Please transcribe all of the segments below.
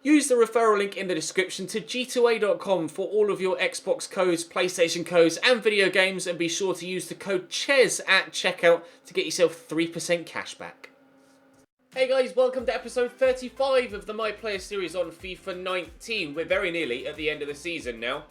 Use the referral link in the description to g2a.com for all of your Xbox codes, PlayStation codes and video games, and be sure to use the code CHES at checkout to get yourself 3% cash back. Hey guys, welcome to episode 35 of the My Player series on FIFA 19. We're very nearly at the end of the season now,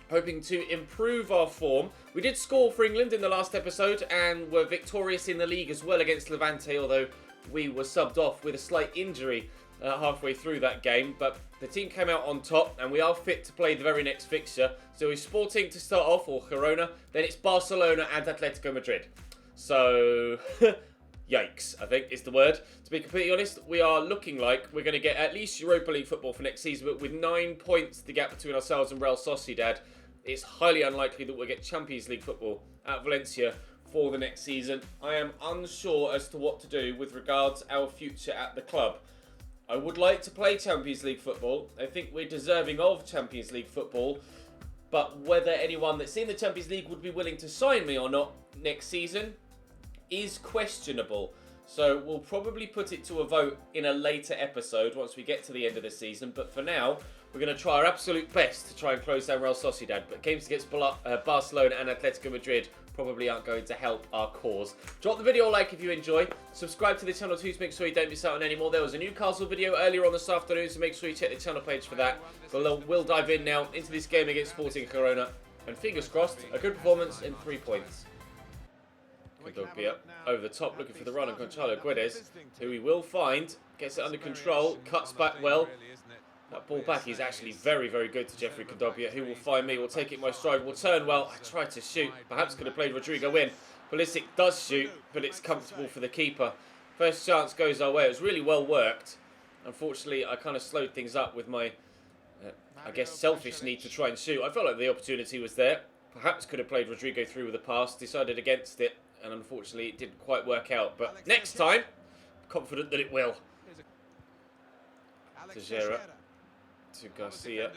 hoping to improve our form. We did score for England in the last episode and were victorious in the league as well against Levante, although we were subbed off with a slight injury halfway through that game, but the team came out on top and we are fit to play the very next fixture. So it's Sporting to start off, or Girona, then it's Barcelona and Atletico Madrid. So, yikes, I think is the word. To be completely honest, we are looking like we're going to get at least Europa League football for next season, but with 9 points the gap between ourselves and Real Sociedad, it's highly unlikely that we'll get Champions League football at Valencia for the next season. I am unsure as to what to do with regards to our future at the club. I would like to play Champions League football. I think we're deserving of Champions League football. But whether anyone that's in the Champions League would be willing to sign me or not next season is questionable. So we'll probably put it to a vote in a later episode once we get to the end of the season. But for now, we're going to try our absolute best to try and close down Real Sociedad. But games against Barcelona and Atletico Madrid probably aren't going to help our cause. Drop the video a like if you enjoy. Subscribe to the channel too to make sure you don't miss out on any more. There was a Newcastle video earlier on this afternoon, so make sure you check the channel page for that. But we'll dive in now into this game against Sporting Girona. And fingers crossed, a good performance and 3 points. Kudobia over the top looking for the run on Gonzalo Guedes, who he will find. Gets it under control, cuts back well. That ball back is actually very, very good to Jeffrey Kudobia, who will find me, will take it in my stride, will turn well. I tried to shoot, perhaps could have played Rodrigo in. Pulisic does shoot, but it's comfortable for the keeper. First chance goes our way. It was really well worked. Unfortunately, I kind of slowed things up with my, I guess, selfish need to try and shoot. I felt like the opportunity was there. Perhaps could have played Rodrigo through with a pass, decided against it, and unfortunately it didn't quite work out. But next time, I'm confident that it will. Tejera to Garcia,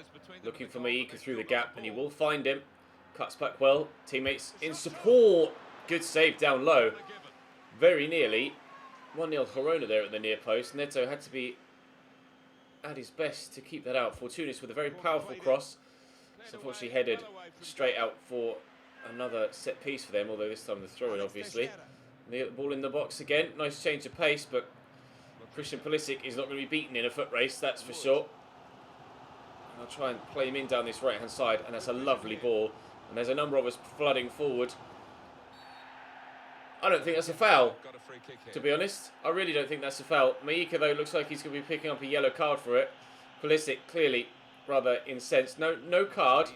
looking for Maika through the gap, and he will find him. Cuts back well, teammates in support. Good save down low. Very nearly 1-0 Girona there at the near post. Neto had to be at his best to keep that out. Fortunis with a very powerful cross. It's unfortunately headed straight out for another set piece for them, although this time the throw-in obviously. The ball in the box again. Nice change of pace, but Christian Pulisic is not going to be beaten in a foot race, that's for sure. I'll try and play him in down this right-hand side, and that's a lovely ball. And there's a number of us flooding forward. I don't think that's a foul, to be honest. I really don't think that's a foul. Maika, though, looks like he's going to be picking up a yellow card for it. Pulisic, clearly rather incensed. No card.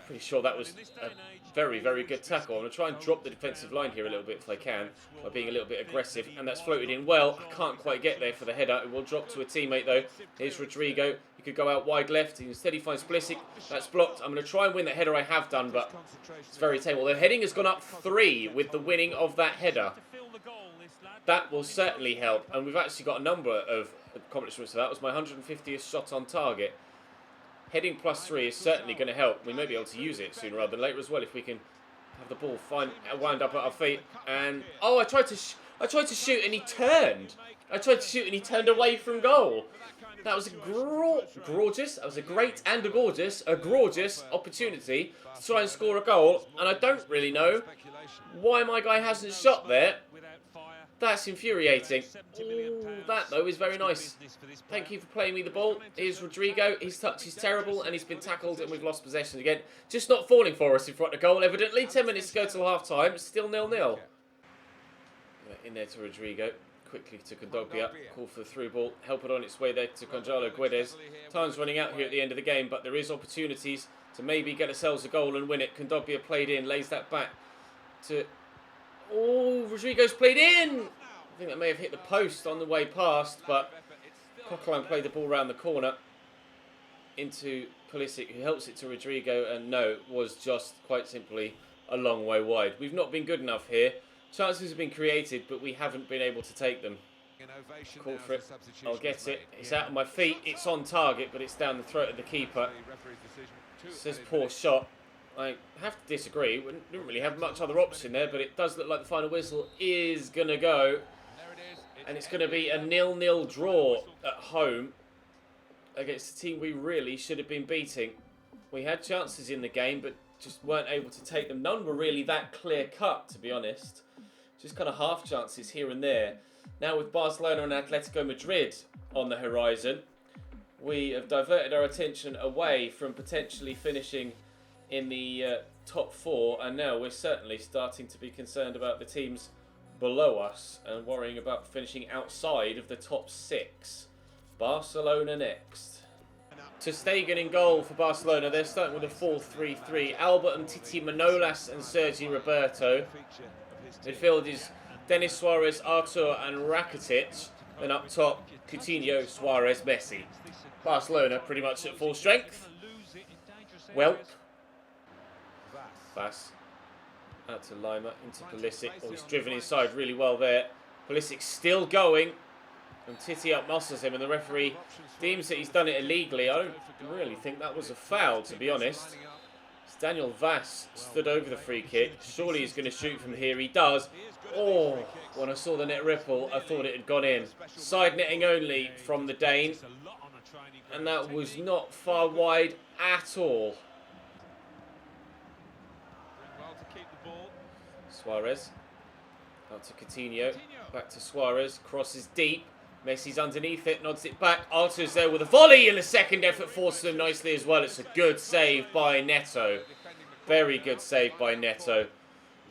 Pretty sure that was a very, very good tackle. I'm going to try and drop the defensive line here a little bit if I can, by being a little bit aggressive. And that's floated in well. I can't quite get there for the header. It will drop to a teammate, though. Here's Rodrigo. He could go out wide left. Instead, he finds Pulisic. That's blocked. I'm going to try and win the header I have done, but it's very tame. The heading has gone up 3 with the winning of that header. That will certainly help. And we've actually got a number of accomplishments for that. That was my 150th shot on target. Heading +3 is certainly going to help. We may be able to use it sooner rather than later as well if we can have the ball wind up at our feet. And oh, I tried to shoot and he turned. I tried to shoot and he turned away from goal. That was a gorgeous. That was a great and a gorgeous opportunity to try and score a goal. And I don't really know why my guy hasn't shot there. That's infuriating. Ooh, that, though, is very nice. Thank you for playing me the ball. Here's Rodrigo. His touch is terrible, and he's been tackled, and we've lost possession again. Just not falling for us in front of goal, evidently. 10 minutes to go till half-time. Still 0-0. In there to Rodrigo. Quickly to Kudobia. Call for the through ball. Help it on its way there to Gonzalo Guedes. Time's running out here at the end of the game, but there is opportunities to maybe get ourselves a goal and win it. Kudobia played in, lays that back to... Oh, Rodrigo's played in! I think that may have hit the post on the way past, but Coquelin played the ball around the corner into Pulisic, who helps it to Rodrigo, and no, it was just quite simply a long way wide. We've not been good enough here. Chances have been created, but we haven't been able to take them. Call for it. I'll get it. It's out of my feet. It's on target, but it's down the throat of the keeper. It says poor shot. I have to disagree. We didn't really have much other option there, but it does look like the final whistle is going to go. And it's going to be a 0-0 draw at home. against a team we really should have been beating. We had chances in the game, but just weren't able to take them. None were really that clear-cut, to be honest. Just kind of half chances here and there. Now with Barcelona and Atletico Madrid on the horizon, we have diverted our attention away from potentially finishing in the top 4, and now we're certainly starting to be concerned about the teams below us and worrying about finishing outside of the top 6. Barcelona next. Ter Stegen in goal for Barcelona. They're starting with a 4-3-3. Albert Umtiti, Manolas and Sergi Roberto. Midfield is Denis Suarez, Artur and Rakitic. And up top, Coutinho, Suarez, Messi. Barcelona pretty much at full strength. Welp. Bass. Out to Lima, into Pulisic. Oh, he's driven inside really well there. Pulisic still going. And Titi outmuscles him, and the referee deems that he's done it illegally. I don't really think that was a foul, to be honest. It's Daniel Vass stood over the free kick. Surely he's going to shoot from here. He does. Oh, when I saw the net ripple, I thought it had gone in. Side netting only from the Dane. And that was not far wide at all. Suarez. Out to Coutinho. Back to Suarez. Crosses deep. Messi's underneath it, nods it back. Artur's there with a volley, and the second effort forced them nicely as well. It's a good save by Neto. Very good save by Neto.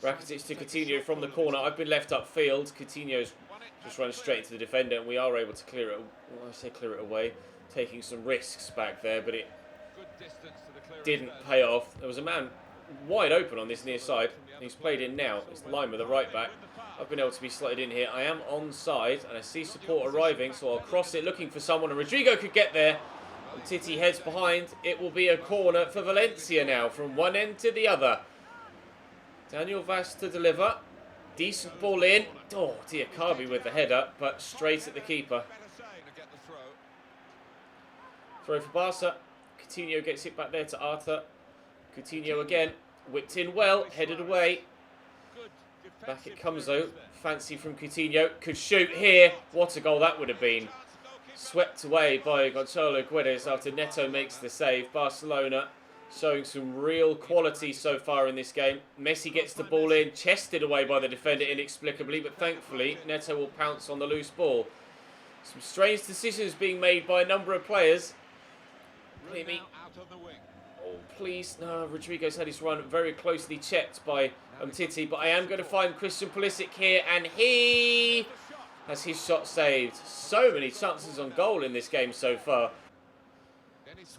Rakitic to Coutinho from the corner. I've been left upfield. Coutinho's just run straight into the defender, and we are able to clear it. Well, I say clear it away, taking some risks back there, but it didn't pay off. There was a man wide open on this near side. He's played in now. It's Lima, the right back. I've been able to be slotted in here. I am onside, and I see support arriving, so I'll cross it, looking for someone, and Rodrigo could get there. And Titi heads behind. It will be a corner for Valencia now, from one end to the other. Daniel Vass to deliver. Decent ball in. Oh, Diakabi with the header, but straight at the keeper. Throw for Barca. Coutinho gets it back there to Arthur. Coutinho again. Whipped in well, headed away. Back it comes though. Fancy from Coutinho. Could shoot here. What a goal that would have been. Swept away by Gonzalo Guedes after Neto makes the save. Barcelona showing some real quality so far in this game. Messi gets the ball in. Chested away by the defender inexplicably, but thankfully Neto will pounce on the loose ball. Some strange decisions being made by a number of players. Maybe. Oh, please. No, Rodrigo's had his run very closely checked by Umtiti, but I am going to find Christian Pulisic here, and he has his shot saved. So many chances on goal in this game so far.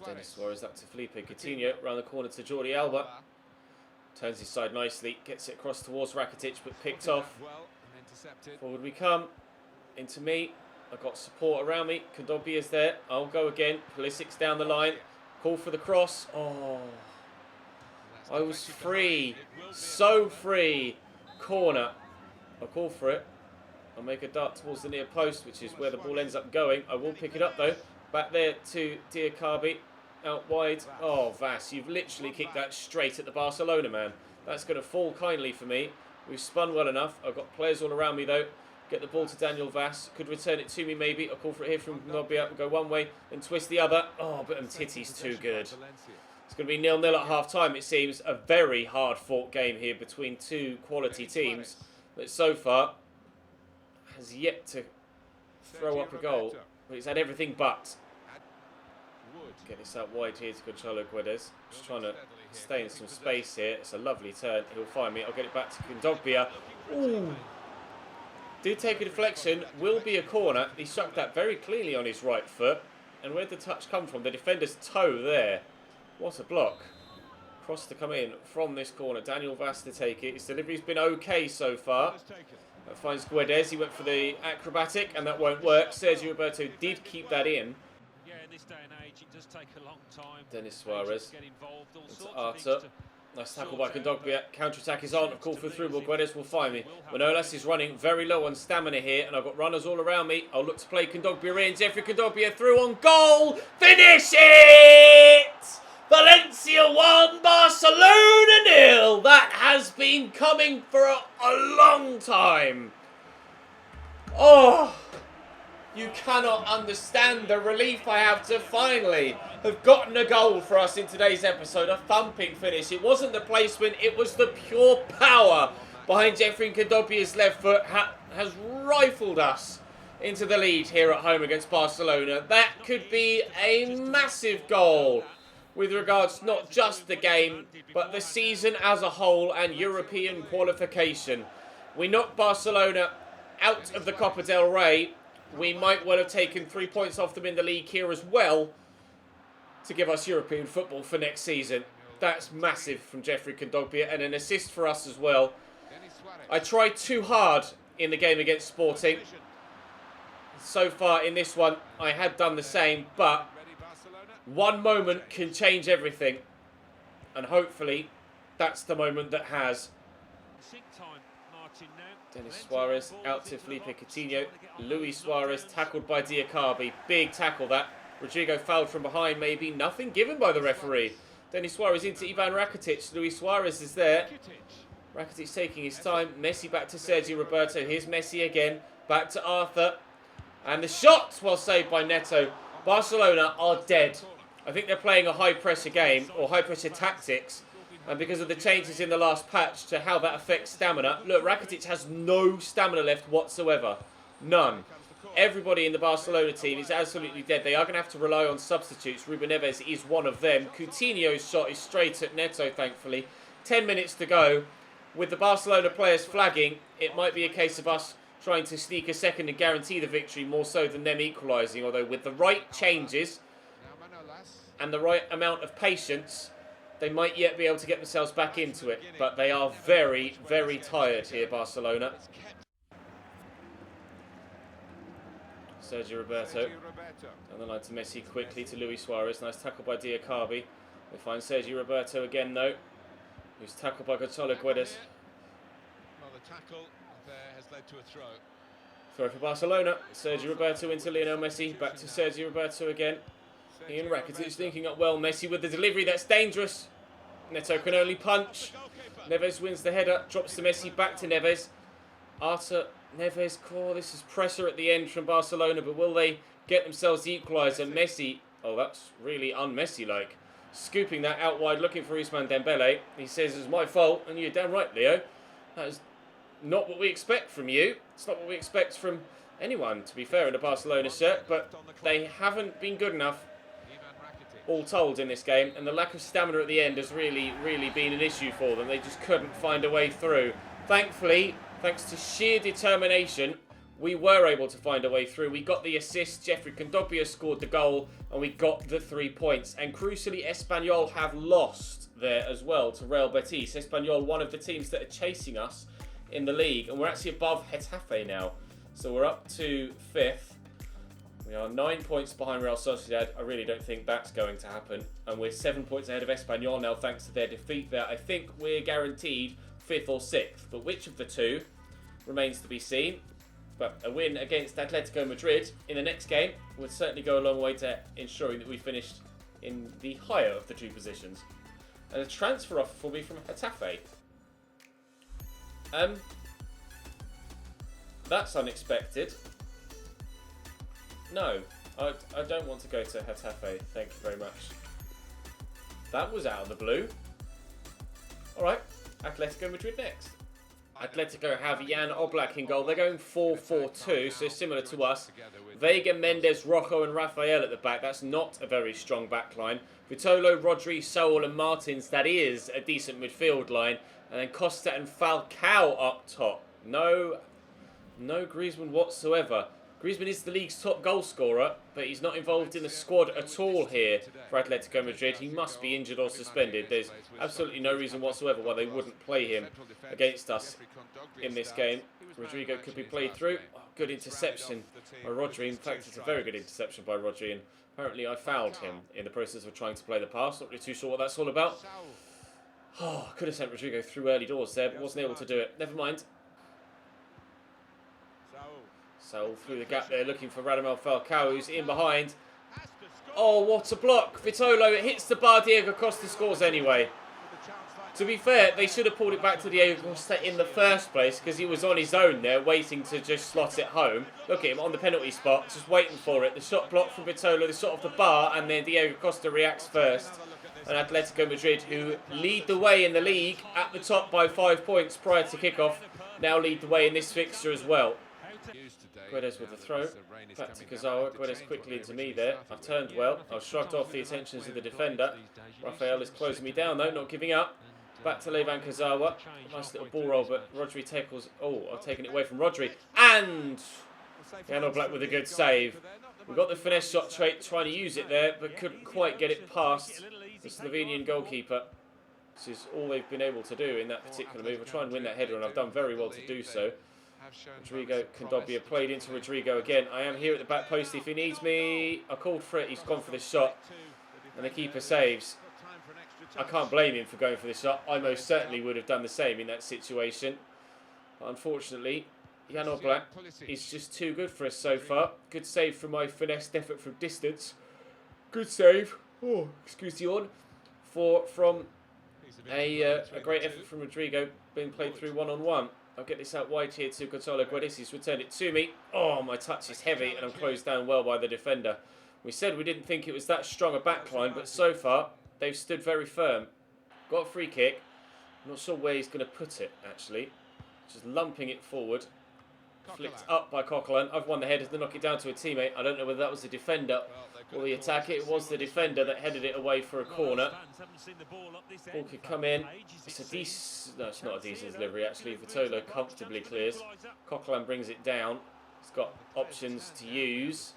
Denis Suarez up to Felipe Coutinho, round the corner to Jordi Alba. Turns his side nicely, gets it across towards Rakitic, but picked off. Forward we come. Into me. I've got support around me. Kondogbia is there. I'll go again. Pulisic's down the line. Call for the cross. Oh, I was free. So free. Corner. I'll call for it. I'll make a dart towards the near post, which is where the ball ends up going. I will pick it up though. Back there to Diakabi. Out wide. Oh, Vass, you've literally kicked that straight at the Barcelona man. That's going to fall kindly for me. We've spun well enough. I've got players all around me though. Get the ball to Daniel Vass. Could return it to me maybe. I'll call for it here from Nobia. Go one way, then twist the other. Oh, but Umtiti's too good. It's going to be 0-0 at half-time, it seems. A very hard-fought game here between two quality teams that so far has yet to throw up a goal. But it's had everything but. Get this out wide here to Gonzalo Guedes. Just trying to stay in some space here. It's a lovely turn. He'll find me. I'll get it back to Kondogbia. Ooh. Did take a deflection, will be a corner. He struck that very cleanly on his right foot. And where'd the touch come from? The defender's toe there. What a block. Cross to come in from this corner. Daniel Vass to take it. His delivery's been okay so far. That finds Guedes. He went for the acrobatic and that won't work. Sergio Roberto did keep that in. Yeah, in this day and age, it does take a long time. Denis Suarez. Into Arthur. Nice tackle by Kondogbia. Counter-attack is on. A call for through ball. Guedes will find me. Manolas is running very low on stamina here, and I've got runners all around me. I'll look to play Kondogbia in. Jeffrey Kondogbia through on goal. Finish it! Valencia 1, Barcelona 0. That has been coming for a long time. Oh, You cannot understand the relief I have to finally have gotten a goal for us in today's episode. A thumping finish. It wasn't the placement, it was the pure power behind Jeffrey Nkondogbie's left foot has rifled us into the lead here at home against Barcelona. That could be a massive goal with regards not just the game, but the season as a whole and European qualification. We knocked Barcelona out of the Copa del Rey. We might well have taken 3 points off them in the league here as well to give us European football for next season. That's massive from Jeffrey Kondogbia, and an assist for us as well. I tried too hard in the game against Sporting. So far in this one, I had done the same, but one moment can change everything. And hopefully, that's the moment that has. Denis Suarez out to Felipe Coutinho. Luis Suarez tackled by Diakabi. Big tackle that. Rodrigo fouled from behind maybe. Nothing given by the referee. Denis Suarez into Ivan Rakitic. Luis Suarez is there. Rakitic taking his time. Messi back to Sergio Roberto. Here's Messi again. Back to Arthur. And the shot, well saved by Neto. Barcelona are dead. I think they're playing a high-pressure game, or high-pressure tactics. And because of the changes in the last patch to how that affects stamina. Look, Rakitic has no stamina left whatsoever. None. Everybody in the Barcelona team is absolutely dead. They are going to have to rely on substitutes. Ruben Neves is one of them. Coutinho's shot is straight at Neto, thankfully. 10 minutes to go. With the Barcelona players flagging, it might be a case of us trying to sneak a second and guarantee the victory more so than them equalising. Although with the right changes and the right amount of patience, they might yet be able to get themselves back into it. But they are very, very tired here, Barcelona. Sergio Roberto. Down the line to Messi quickly to Luis Suarez. Nice tackle by Diakabi. We find Sergio Roberto again though. Who's tackled by Gonzalo Guedes. Well, the tackle there has led to a throw. Throw for Barcelona. Sergio Roberto into Lionel Messi. Back to Sergio Roberto again. Ian Rakitic linking up well. Messi with the delivery. That's dangerous. Neto can only punch. Neves wins the header. Drops to Messi. Back to Neves. Arthur, Neves. Oh, this is pressure at the end from Barcelona. But will they get themselves the equaliser? Messi. Oh, that's really un-Messi-like. Scooping that out wide, looking for Ousmane Dembele. He says it's my fault, and you're damn right, Leo. That is not what we expect from you. It's not what we expect from anyone, to be fair, in a Barcelona shirt. But they haven't been good enough, all told, in this game. And the lack of stamina at the end has really, really been an issue for them. They just couldn't find a way through. Thankfully, thanks to sheer determination, we were able to find a way through. We got the assist, Jeffrey Kondogbia scored the goal, and we got the 3 points. And crucially, Espanyol have lost there as well to Real Betis. Espanyol, one of the teams that are chasing us in the league. And we're actually above Getafe now. So we're up to 5th. We are 9 points behind Real Sociedad. I really don't think that's going to happen. And we're 7 points ahead of Espanyol now, thanks to their defeat there. I think we're guaranteed 5th or 6th. But which of the two remains to be seen. But a win against Atletico Madrid in the next game would certainly go a long way to ensuring that we finished in the higher of the two positions. And a transfer offer for me from Getafe. That's unexpected. No, I don't want to go to Getafe. Thank you very much. That was out of the blue. Alright, Atletico Madrid next. Atletico have Jan Oblak in goal. They're going 4-4-2, so similar to us. Vega, Mendes, Rojo and Rafael at the back. That's not a very strong back line. Vitolo, Rodri, Saul and Martins. That is a decent midfield line. And then Costa and Falcao up top. No Griezmann whatsoever. Griezmann is the league's top goal scorer, but he's not involved in the squad at all here for Atletico Madrid. He must be injured or suspended. There's absolutely no reason whatsoever why they wouldn't play him against us in this game. Rodrigo could be played through. Oh, good interception by Rodri. In fact, it's a very good interception by Rodri, and apparently I fouled him in the process of trying to play the pass. Not really too sure what that's all about. Oh, could have sent Rodrigo through early doors there, but wasn't able to do it. Never mind. So through the gap there, looking for Radamel Falcao, who's in behind. Oh, what a block. Vitolo, it hits the bar. Diego Costa scores anyway. To be fair, they should have pulled it back to Diego Costa in the first place because he was on his own there, waiting to just slot it home. Look at him on the penalty spot, just waiting for it. The shot blocked from Vitola, the shot off the bar, and then Diego Costa reacts first. And Atletico Madrid, who lead the way in the league at the top by 5 points prior to kickoff, now lead the way in this fixture as well. Guedes with the throw, back to Kazawa. Guedes quickly into me there. I've turned well. I've shrugged off the attentions of the defender. Rafael is closing me down though, not giving up. Back to Levan Kazawa. Nice little ball roll, but Rodri tackles. Oh, I've taken it away from Rodri. And Jan Black with a good save. We got the finesse shot trait, trying to use it there, but couldn't quite get it past the Slovenian goalkeeper. This is all they've been able to do in that particular move. I'll try and win that header, and I've done very well to do so. Rodrigo Condobia played into Rodrigo again. I am here at the back post if he needs me. I called for it. He's gone for the shot. And the keeper saves. I can't blame him for going for the shot. I most certainly would have done the same in that situation. But unfortunately, Jan Black is just too good for us so far. Good save from my finessed effort from distance. Good save. Oh, excuse the yawn. From a great effort from Rodrigo being played through one-on-one. I'll get this out wide here to Gonzalo Guedes. He's returned it to me. Oh, my touch is heavy and I'm closed down well by the defender. We said we didn't think it was that strong a backline, but so far they've stood very firm. Got a free kick. I'm not sure where he's going to put it, actually. Just lumping it forward. Flicked up by Coquelin. I've won the header to knock it down to a teammate. I don't know whether that was the defender or the attacker. It was the defender that headed it away for a corner. Ball could come in. It's a decent... No, it's not a decent delivery, actually. Vitola comfortably clears. Coquelin brings it down. He's got options to use.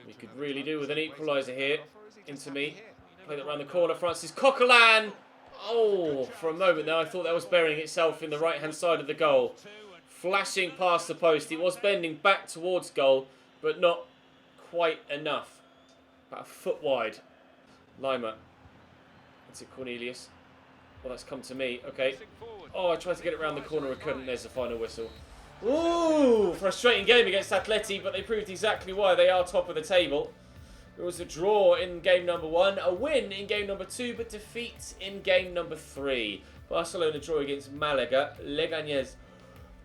We could really do with an equaliser here. Into me. Play that around the corner. Francis Coquelin! Oh, for a moment there, I thought that was burying itself in the right-hand side of the goal. Flashing past the post. It was bending back towards goal, but not quite enough. About a foot wide. Lima. That's it, Cornelius. Well, that's come to me. Okay. Oh, I tried to get it around the corner and couldn't. There's the final whistle. Ooh, frustrating game against Atleti, but they proved exactly why they are top of the table. It was a draw in game number 1, a win in game number 2, but defeat in game number 3. Barcelona draw against Malaga. Leganés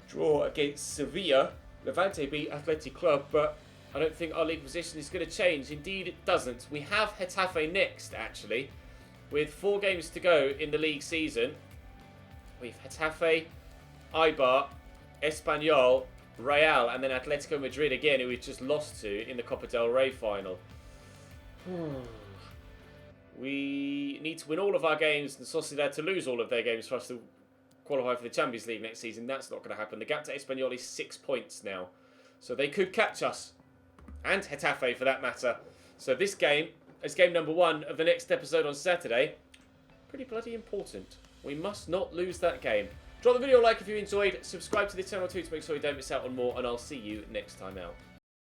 draw against Sevilla. Levante beat Athletic Club, but I don't think our league position is going to change. Indeed, it doesn't. We have Getafe next, actually, with 4 games to go in the league season. We've Getafe, Eibar, Espanyol, Real, and then Atletico Madrid again, who we've just lost to in the Copa del Rey final. We need to win all of our games and Sociedad to lose all of their games for us to qualify for the Champions League next season. That's not going to happen. The gap to Espanyol is 6 points now. So they could catch us. And Getafe for that matter. So this game is game number 1 of the next episode on Saturday. Pretty bloody important. We must not lose that game. Drop the video a like if you enjoyed. Subscribe to the channel too to make sure you don't miss out on more. And I'll see you next time out.